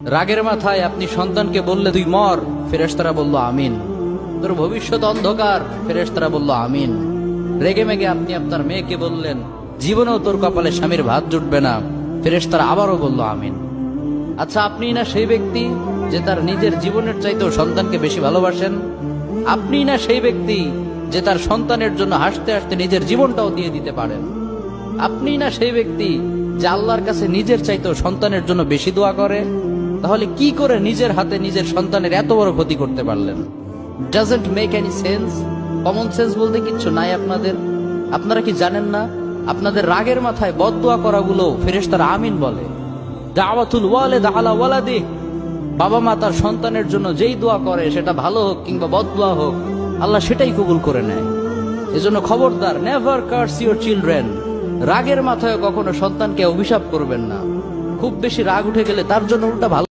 রাগের মাথায় আপনি সন্তানকে বললে তুই মর, ফেরেশতারা বলল আমিন। তোর ভবিষ্যৎ অন্ধকার, ফেরেশতারা বলল আমিন। রেগে মেগে আপনি আপনার মেয়েকে বললেন জীবনেও তোর কপালে স্বামীর ভাত জুটবে না, ফেরেশতারা আবারও বলল আমিন। আচ্ছা, আপনি না সেই ব্যক্তি যে তার নিজের জীবনের চাইতেও সন্তানকে বেশি ভালোবাসেন? আপনি না সেই ব্যক্তি যে তার সন্তানের জন্য হাসতে হাসতে নিজের জীবনটাও দিয়ে দিতে পারেন? আপনি না সেই ব্যক্তি যে আল্লাহর কাছে নিজের চাইতেও সন্তানের জন্য বেশি দোয়া করে? তাহলে কি করে নিজের হাতে নিজের সন্তানের এত বড় ক্ষতি করতে পারলেন? Doesn't make any sense. Common sense বলতে কিচ্ছু নাই আপনাদের? আপনারা কি জানেন না আপনাদের রাগের মাথায় বদদোয়া করাগুলো ফেরেশতারা আমিন বলে? দাওয়াতুল ওয়ালিদ আলা ওয়ালাদিহি, বাবা মা তার সন্তানের জন্য যেই দোয়া করে সেটা ভালো হোক কিংবা বদদোয়া হোক, আল্লাহ সেটাই কবুল করে নেয়। এজন্য খবরদার, নেভার কার্স ইউর চিলড্রেন। রাগের মাথায় কখনো সন্তানকে অভিশাপ করবেন না। খুব বেশি রাগ উঠে গেলে তার জন্য উল্টা ভালো